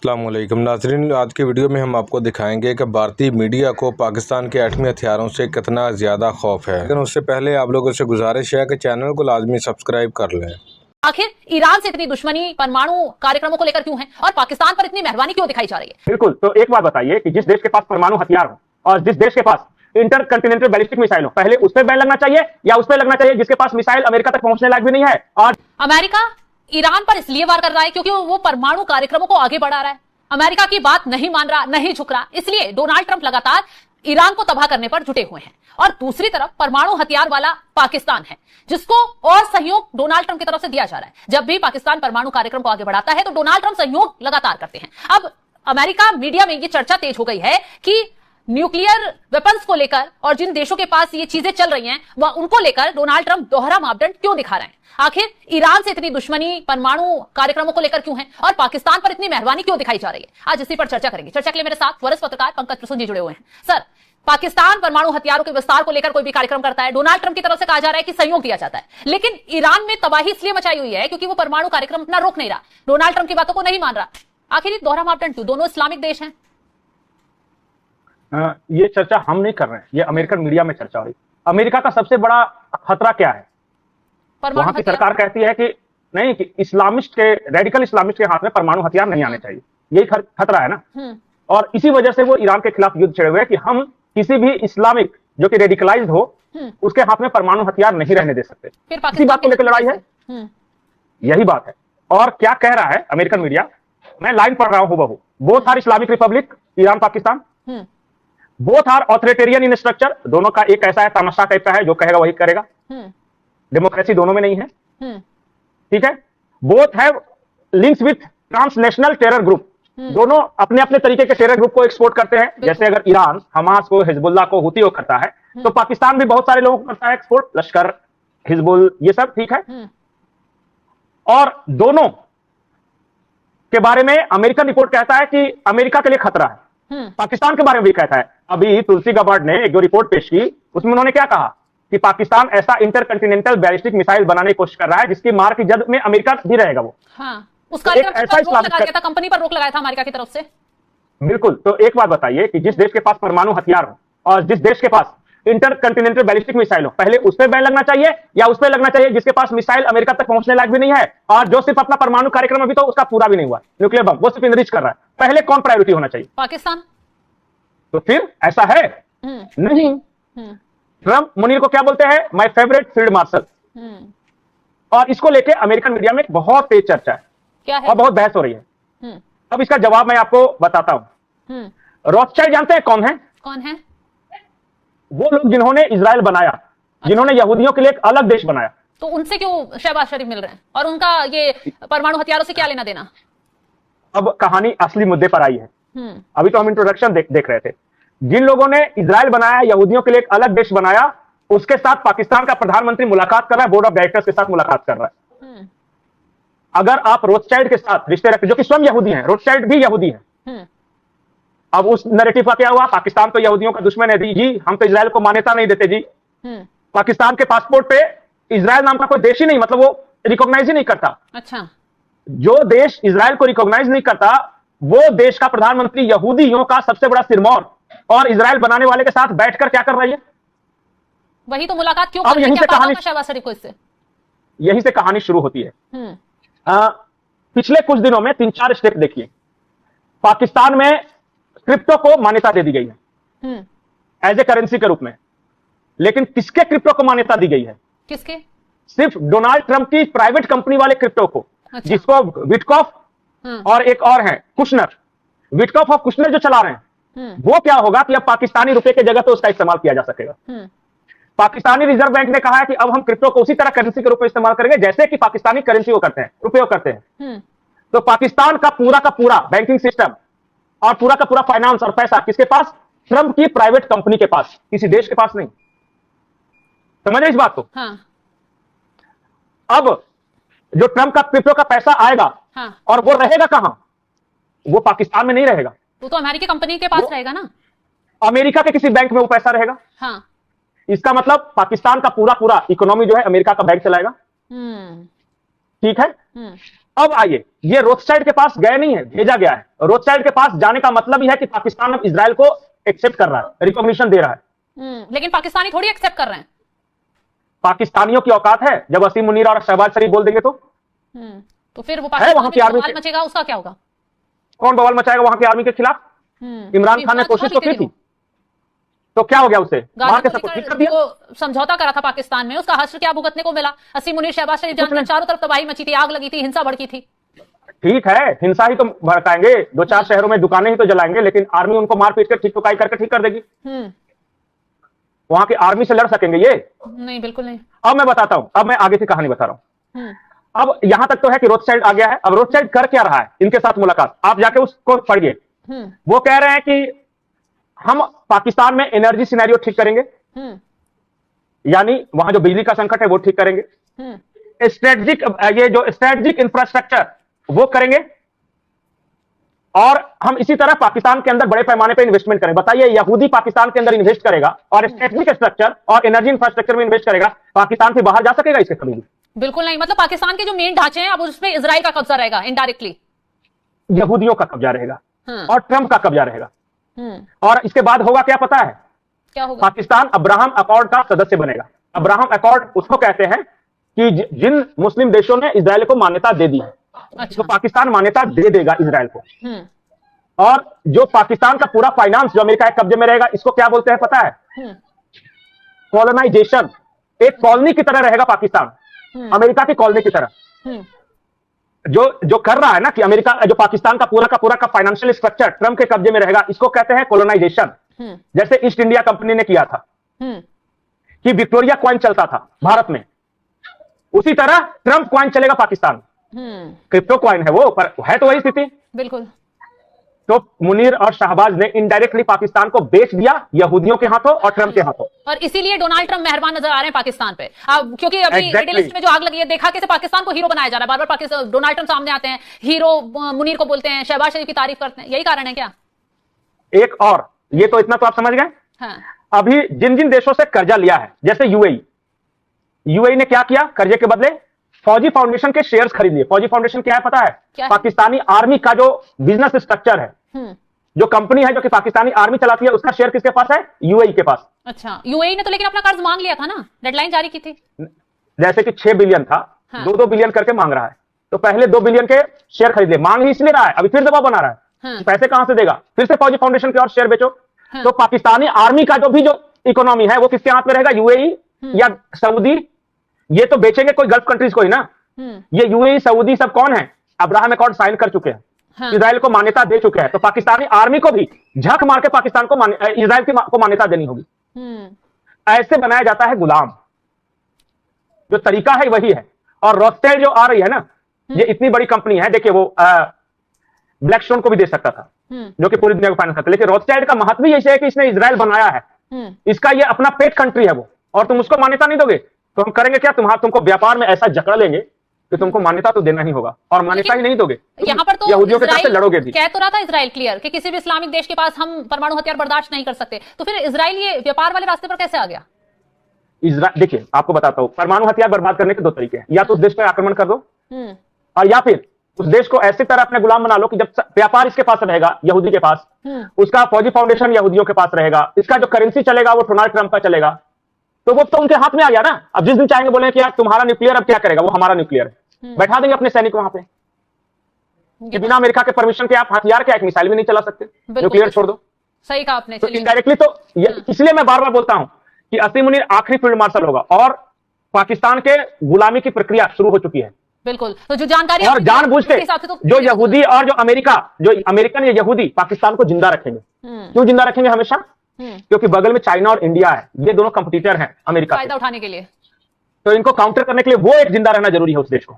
अस्सलाम वालेकुम नाज़रीन, आज के वीडियो में हम आपको दिखाएंगे कि भारतीय मीडिया को पाकिस्तान के एटमी हथियारों से कितना ज़्यादा खौफ है। लेकिन उससे पहले आप लोगों से गुजारिश है कि चैनल को लाजमी सब्सक्राइब कर लें। आखिर ईरान से इतनी दुश्मनी परमाणु कार्यक्रमों को लेकर क्यों है और पाकिस्तान पर इतनी मेहरबानी क्यों दिखाई जा रही है? बिल्कुल, तो एक बात बताइए कि जिस देश के पास परमाणु हथियार हो और जिस देश के पास इंटरकंटिनेंटल बैलिस्टिक मिसाइल हो, पहले उस पर बैन लगना चाहिए या उस पर लगना चाहिए जिसके पास मिसाइल अमेरिका तक पहुंचने लायक भी नहीं है? और अमेरिका ईरान पर इसलिए वार कर रहा है क्योंकि वो परमाणु कार्यक्रमों को आगे बढ़ा रहा है। अमेरिका की बात नहीं मान रहा, नहीं झुक रहा, इसलिए डोनाल्ड ट्रंप लगातार ईरान को तबाह करने पर जुटे हुए हैं। और दूसरी तरफ परमाणु हथियार वाला पाकिस्तान है, जिसको और सहयोग डोनाल्ड ट्रंप की तरफ से दिया जा रहा है। जब भी पाकिस्तान परमाणु कार्यक्रम को आगे बढ़ाता है तो डोनाल्ड ट्रंप सहयोग लगातार करते हैं। अब अमेरिका मीडिया में ये चर्चा तेज हो गई है कि न्यूक्लियर वेपन्स को लेकर और जिन देशों के पास ये चीजें चल रही हैं वह उनको लेकर डोनाल्ड ट्रंप दोहरा मापदंड क्यों दिखा रहे हैं। आखिर ईरान से इतनी दुश्मनी परमाणु कार्यक्रमों को लेकर क्यों है और पाकिस्तान पर इतनी मेहरबानी क्यों दिखाई जा रही है, आज इसी पर चर्चा करेंगे। चर्चा के लिए मेरे साथ वरिष्ठ पत्रकार पंकज प्रसून जी जुड़े हुए हैं। सर, पाकिस्तान परमाणु हथियारों के विस्तार को लेकर कोई भी कार्यक्रम करता है, डोनाल्ड ट्रंप की तरफ से कहा जा रहा है कि सहयोग दिया जाता है, लेकिन ईरान में तबाही इसलिए मचाई हुई है क्योंकि वो परमाणु कार्यक्रम अपना रोक नहीं रहा, डोनाल्ड ट्रंप की बातों को नहीं मान रहा। आखिर ये दोहरा मापदंड क्यों? दोनों इस्लामिक देश हैं। ये चर्चा हम नहीं कर रहे हैं, ये अमेरिकन मीडिया में चर्चा हो रही है। अमेरिका का सबसे बड़ा खतरा क्या है? वहां की सरकार कहती है कि नहीं, कि इस्लामिस्ट के, रेडिकल इस्लामिस्ट के हाथ में परमाणु हथियार नहीं आने चाहिए, यही खतरा है ना। और इसी वजह से वो ईरान के खिलाफ युद्ध छेड़े हुए हैं कि हम किसी भी इस्लामिक जो कि रेडिकलाइज्ड हो उसके हाथ में परमाणु हथियार नहीं रहने दे सकते। इसी बात को लेकर लड़ाई है, यही बात है। और क्या कह रहा है अमेरिकन मीडिया, मैं लाइन पढ़ रहा हूं बहू, both are Islamic republic, Iran Pakistan, both are authoritarian in structure, दोनों का एक ऐसा है तानाशाह टाइप का है, जो कहेगा वही करेगा, डेमोक्रेसी दोनों में नहीं है, ठीक है। Both have links with transnational terror group, दोनों अपने अपने तरीके के टेरर ग्रुप को एक्सपोर्ट करते हैं। जैसे अगर ईरान हमास को, हिजबुल्लाह को, हुती को करता है, तो पाकिस्तान भी बहुत सारे लोगों को करता है एक्सपोर्ट, लश्कर, हिजबुल, ये सब, ठीक है। और दोनों के बारे में अमेरिकन रिपोर्ट कहता है कि अमेरिका के लिए खतरा है, पाकिस्तान के बारे में भी कहता है। अभी तुलसी गबार्ड ने एक जो रिपोर्ट पेश की उसमें उन्होंने क्या कहा कि पाकिस्तान ऐसा इंटरकंटिनेंटल बैलिस्टिक मिसाइल बनाने की कोशिश कर रहा है जिसकी मार की जद में अमेरिका भी रहेगा। वो उसका ऐसा इस्लामिक कंपनी पर रोक लगाया था अमेरिका की तरफ से। बिल्कुल, तो एक बात बताइए कि जिस देश के पास परमाणु हथियार हो और जिस देश के पास इंटरकंटिनेंटल बैलिस्टिक मिसाइल हो, पहले उस पर बैन लगना चाहिए या उस पर लगना चाहिए जिसके पास मिसाइल अमेरिका तक पहुंचने लायक भी नहीं है और जो सिर्फ अपना परमाणु कार्यक्रम अभी तो उसका पूरा भी नहीं हुआ, न्यूक्लियर बम, वो सिर्फ इनरिच कर रहा है। पहले कौन प्रायोरिटी होना चाहिए? पाकिस्तान। तो फिर ऐसा है नहीं। ट्रंप मुनीर को क्या बोलते हैं? My favourite field marshal. और इसको लेके अमेरिकन मीडिया में बहुत तेज चर्चा है, क्या है? और बहुत बहस हो रही है। अब इसका जवाब मैं आपको बताता हूं। रॉथस्चाइल्ड जानते हैं कौन है? कौन है? वो लोग जिन्होंने इजराइल बनाया, जिन्होंने यहूदियों के लिए एक अलग देश बनाया। तो उनसे क्यों शहबाज शरीफ मिल रहे हैं और उनका ये परमाणु हथियारों से क्या लेना देना? अब कहानी असली मुद्दे पर आई है। अभी तो हम इंट्रोडक्शन देख रहे थे। जिन लोगों ने इजराइल बनाया, यहूदियों के लिए एक अलग देश बनाया, उसके साथ पाकिस्तान का प्रधानमंत्री मुलाकात कर रहा है, बोर्ड ऑफ डायरेक्टर्स के साथ मुलाकात कर रहा है। अगर आप रोथस्चाइल्ड के साथ रिश्ते रखते, जो कि स्वयं यहूदी हैं, रोथस्चाइल्ड भी यहूदी हैं। अब उस नैरेटिव का क्या हुआ? पाकिस्तान तो यहूदियों का दुश्मन है जी, हम तो इजराइल को मान्यता नहीं देते जी। पाकिस्तान के पासपोर्ट पे इजराइल नाम का कोई देश ही नहीं, मतलब वो रिकॉग्नाइज ही नहीं करता। अच्छा, जो देश इजराइल को रिकॉग्नाइज नहीं करता, वो देश का प्रधानमंत्री यहूदियों का सबसे बड़ा सिरमौर और इजराइल बनाने वाले के साथ बैठकर क्या कर रही है? वही तो मुलाकात क्यों? अब यहीं से कहानी, शहबाज शरीफ को इससे यहीं से कहानी शुरू होती है। पिछले कुछ दिनों में 3-4 स्टेप देखिए, पाकिस्तान में क्रिप्टो को मान्यता दे दी गई है एज ए करेंसी के रूप में, लेकिन किसके क्रिप्टो को मान्यता दी गई है? किसके? सिर्फ डोनाल्ड ट्रंप की प्राइवेट कंपनी वाले क्रिप्टो को। अच्छा। जिसको विटकॉफ और एक और है कुशनर, विटकॉफ और कुशनर जो चला रहे हैं, वो क्या होगा कि अब पाकिस्तानी रुपए की जगह तो उसका इस्तेमाल किया जा सकेगा। पाकिस्तानी रिजर्व बैंक ने कहा है कि अब हम क्रिप्टो को उसी तरह करेंसी के रूप में इस्तेमाल करेंगे जैसे कि पाकिस्तानी करेंसी को करते हैं, रुपये को करते हैं। तो पाकिस्तान का पूरा बैंकिंग सिस्टम और पूरा फाइनेंस और पैसा किसके पास? ट्रंप की प्राइवेट कंपनी के पास, किसी देश के पास नहीं। समझ रहे इस बात को? हाँ। अब जो ट्रंप का क्रिप्टो का पैसा आएगा, हाँ, और वो रहेगा कहां? वो पाकिस्तान में नहीं रहेगा, तो अमेरिकी कंपनी के पास रहेगा ना। अमेरिका के किसी बैंक में वो पैसा रहेगा। हाँ। इसका मतलब पाकिस्तान का पूरा इकोनॉमी जो है अमेरिका का बैंक चलाएगा। ठीक है। अब आइए, ये रोथस्चाइल्ड के पास गए नहीं है, भेजा गया है। रोथस्चाइल्ड के पास जाने का मतलब ही है कि पाकिस्तान अब इजराइल को एक्सेप्ट कर रहा है, रिकॉग्निशन दे रहा है। लेकिन पाकिस्तानी थोड़ी एक्सेप्ट कर रहे हैं। पाकिस्तानियों की औकात है, जब वसीम मुनीर और शहबाज शरीफ बोल देंगे तो फिर वो पाकिस्तान में बवाल मचेगा, उसका क्या होगा? कौन बवाल मचाएगा वहां की आर्मी के खिलाफ? इमरान खान ने कोशिश तो की थी, तो क्या हो गया उससे? वहां के सबको ठीक कर दिया। समझौता करा था पाकिस्तान में, उसका हश्र क्या भुगतने को मिला? वसीम मुनीर, शहबाज शरीफ जानते हैं, चारों तरफ तबाही मची थी, आग लगी थी, हिंसा भड़की थी। ठीक है, हिंसा ही तो भड़काएंगे, 2-4 शहरों में दुकानें ही तो जलाएंगे, लेकिन आर्मी उनको मार पीट कर ठीक टुकाई करके ठीक कर देगी। वहां की आर्मी से लड़ सकेंगे ये? नहीं, बिल्कुल नहीं। अब मैं बताता हूं, अब मैं आगे की कहानी बता रहा हूं। अब यहां तक तो है कि रोथस्चाइल्ड आ गया है। अब रोथस्चाइल्ड कर क्या रहा है इनके साथ मुलाकात, आप जाके उसको पढ़िए। वो कह रहे हैं कि हम पाकिस्तान में एनर्जी सिनेरियो ठीक करेंगे, यानी वहां जो बिजली का संकट है वो ठीक करेंगे। स्ट्रेटेजिक, ये जो स्ट्रेटेजिक इंफ्रास्ट्रक्चर वो करेंगे, और हम इसी तरह पाकिस्तान के अंदर बड़े पैमाने पे इन्वेस्टमेंट करें। बताइए, यहूदी पाकिस्तान के अंदर इन्वेस्ट करेगा और स्ट्रेटेजिक स्ट्रक्चर और एनर्जी इंफ्रास्ट्रक्चर में इन्वेस्ट करेगा, पाकिस्तान से बाहर जा सकेगा इसके कभी भी? बिल्कुल नहीं। मतलब पाकिस्तान के जो मेन ढांचे हैं अब उसमें इजराइल का कब्जा रहेगा, इनडायरेक्टली यहूदियों का कब्जा रहेगा और ट्रंप का कब्जा रहेगा। और इसके बाद होगा क्या पता है? क्या होगा? पाकिस्तान अब्राहम अकॉर्ड का सदस्य बनेगा। अब्राहम अकॉर्ड उसको कहते हैं कि जिन मुस्लिम देशों ने इजराइल को मान्यता दे दी है, तो पाकिस्तान मान्यता दे देगा इजराइल को। और जो पाकिस्तान का पूरा फाइनेंस जो अमेरिका के कब्जे में रहेगा, इसको क्या बोलते हैं पता है? कॉलोनाइजेशन। एक कॉलोनी की तरह रहेगा पाकिस्तान, अमेरिका की कॉलोनी की तरह। जो कर रहा है ना कि अमेरिका, जो पाकिस्तान का पूरा का फाइनेंशियल स्ट्रक्चर ट्रंप के कब्जे में रहेगा, इसको कहते हैं कॉलोनाइजेशन। जैसे ईस्ट इंडिया कंपनी ने किया था कि विक्टोरिया कॉइन चलता था भारत में, उसी तरह ट्रंप कॉइन चलेगा पाकिस्तान। क्रिप्टो कॉइन है वो, पर है तो वही स्थिति। बिल्कुल। तो मुनीर और शहबाज ने इनडायरेक्टली पाकिस्तान को बेच दिया यहूदियों के हाथों और ट्रंप के हाथों, और इसीलिए डोनाल्ड ट्रंप मेहरबान नजर आ रहे हैं पाकिस्तान पे। क्योंकि अभी मिडिल ईस्ट में जो आग लगी है, देखा कैसे पाकिस्तान को हीरो बनाया जा रहा है। बार बार पाकिस्तान, डोनाल्ड ट्रंप सामने आते हैं, हीरो मुनीर को बोलते हैं, शहबाज शरीफ की तारीफ करते हैं। यही कारण है क्या? एक और, ये तो इतना तो आप समझ गए। हाँ। अभी जिन जिन देशों से कर्जा लिया है, जैसे यूएई ने क्या किया? कर्जे के बदले फौजी फाउंडेशन के शेयर्स खरीद लिए। फौजी फाउंडेशन क्या है पता है? पाकिस्तानी आर्मी का जो बिजनेस स्ट्रक्चर है, जो कंपनी है जो कि पाकिस्तानी आर्मी चलाती है, उसका शेयर किसके पास है? यूएई के पास। अच्छा, यूएई ने तो लेकिन अपना कर्ज मांग लिया था ना, डेडलाइन जारी की थी। जैसे कि 6 बिलियन था, 2-2 बिलियन करके मांग रहा है, तो पहले 2 बिलियन के शेयर खरीद ले। मांग ही इसलिए रहा है, अभी फिर दबाव बना रहा है। पैसे कहां से देगा? फिर से फौजी फाउंडेशन के और शेयर बेचो। तो पाकिस्तानी आर्मी का जो इकोनॉमी है वो किसके हाथ में रहेगा? यूएई या सऊदी? ये तो बेचेंगे कोई गल्फ कंट्रीज को ही ना। ये यूएई, सऊदी सब कौन है? अब्राहम अकॉर्ड साइन कर चुके हैं, इजराइल को मान्यता दे चुके हैं। तो पाकिस्तानी आर्मी को भी झक मार के पाकिस्तान को इजराइल को मान्यता देनी होगी। ऐसे बनाया जाता है गुलाम। जो तरीका है वही है। और रोथस्चाइल्ड जो आ रही है ना, ये इतनी बड़ी कंपनी है। देखिए, वो ब्लैकस्टोन को भी दे सकता था, जो कि पूरी दुनिया को फाइनेंस करता है, लेकिन रोथस्चाइल्ड का महत्व यही है कि इसने इजराइल बनाया है, इसका ये अपना पेट कंट्री है वो, और तुम उसको मान्यता नहीं दोगे तो हम करेंगे क्या? तुमको व्यापार में ऐसा जकड़ लेंगे कि तुमको मान्यता तो देना ही होगा, और मान्यता ही नहीं दोगे, यहाँ पर तो यहूदियों के साथ लड़ोगे भी। कह तो रहा था इजराइल क्लियर कि किसी भी इस्लामिक देश के पास हम परमाणु हथियार बर्दाश्त नहीं कर सकते, तो फिर इजराइल ये व्यापार वाले रास्ते पर कैसे आ गया? इजराइल, देखिए आपको बताता हूं, परमाणु हथियार बर्बाद करने के 2 तरीके हैं। या तो उस देश पर आक्रमण कर दो, और या फिर उस देश को ऐसी तरह अपने गुलाम बना लो कि जब व्यापार इसके पास रहेगा, यहूदी के पास, उसका फौजी फाउंडेशन यहूदियों के पास रहेगा, इसका जो करेंसी चलेगा वो डोनाल्ड ट्रंप का चलेगा, तो वो तो उनके हाथ में आ गया ना। अब जिस दिन चाहेंगे बोले कि यार तुम्हारा न्यूक्लियर अब क्या करेगा, वो हमारा न्यूक्लियर है, बैठा देंगे अपने सैनिक वहां पे कि बिना अमेरिका के परमिशन के आप हथियार क्या, एक मिसाइल भी नहीं चला सकते, न्यूक्लियर छोड़ दो। सही कहा आपने। तो इनडायरेक्टली तो इसलिए मैं बार बार बोलता हूं कि वसीम मुनीर आखिरी फील्ड मार्शल होगा, और पाकिस्तान के गुलामी की प्रक्रिया शुरू हो चुकी है। बिल्कुल। तो जो जानकारी, और जानबूझ के जो यहूदी और जो अमेरिकन या यहूदी पाकिस्तान को जिंदा रखेंगे। क्यों जिंदा रखेंगे हमेशा? क्योंकि बगल में चाइना और इंडिया है, ये दोनों कंपटीटर हैं अमेरिका, फायदा उठाने के लिए। तो इनको काउंटर करने के लिए वो एक जिंदा रहना जरूरी है उस देश को।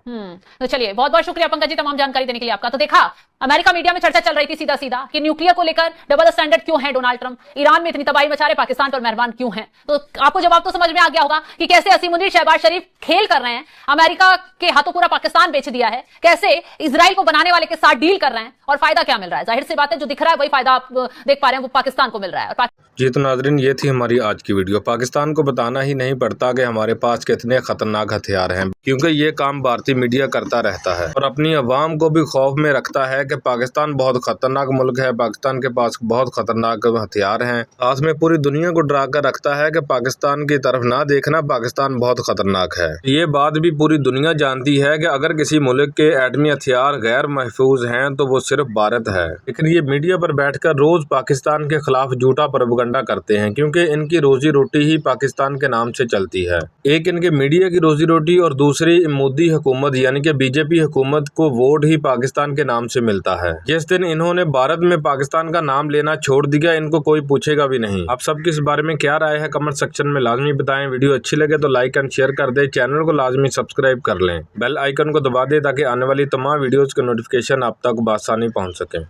तो चलिए, बहुत बहुत शुक्रिया पंकज जी तमाम जानकारी देने के लिए आपका। तो देखा, अमेरिका मीडिया में चर्चा चल रही थी सीधा सीधा कि न्यूक्लियर को लेकर डबल स्टैंडर्ड क्यों है डोनाल्ड ट्रंप, ईरान में इतनी तबाही मचा रहे, पाकिस्तान पर मेहरबान क्यों है। तो आपको जवाब तो समझ में आ गया होगा कि कैसे वसीम मुनीर, शहबाज शरीफ खेल कर रहे हैं, अमेरिका के हाथों पूरा पाकिस्तान बेच दिया है, कैसे इजराइल को बनाने वाले के साथ डील कर रहे हैं, और फायदा क्या मिल रहा है। जाहिर सी बात है, जो दिख रहा है वही फायदा आप देख पा रहे हैं, वो पाकिस्तान को मिल रहा है। और जी तो नाजरीन, ये थी हमारी आज की वीडियो। पाकिस्तान को बताना ही नहीं पड़ता कि हमारे पास कितने खतरनाक हथियार हैं, क्योंकि ये काम भारतीय मीडिया करता रहता है और अपनी अवाम को भी खौफ में रखता है कि पाकिस्तान बहुत खतरनाक मुल्क है, पाकिस्तान के पास बहुत खतरनाक हथियार हैं। साथ में पूरी दुनिया को डरा कर रखता है कि पाकिस्तान की तरफ ना देखना, पाकिस्तान बहुत खतरनाक है। ये बात भी पूरी दुनिया जानती है कि अगर किसी मुल्क के एटमी हथियार गैर महफूज हैं तो वो सिर्फ भारत है। लेकिन ये मीडिया पर बैठकर रोज पाकिस्तान के खिलाफ झूठा प्रोपेगेंडा करते हैं, क्योंकि इनकी रोजी रोटी ही पाकिस्तान के नाम से चलती है। एक इनके मीडिया की रोजी रोटी और दूसरी मोदी हुकूमत यानी कि बीजेपी हुकूमत को वोट ही पाकिस्तान के नाम से मिलता है। जिस दिन इन्होंने भारत में पाकिस्तान का नाम लेना छोड़ दिया, इनको कोई पूछेगा भी नहीं। आप सबकी इस बारे में क्या राय है कमेंट सेक्शन में लाजमी बताएं। वीडियो अच्छी लगे तो लाइक एंड शेयर कर दे, चैनल को लाजमी सब्सक्राइब कर लें, बेल आइकन को दबा दे ताकि आने वाली तमाम वीडियोज के नोटिफिकेशन आप तक बआसानी पहुंच सके।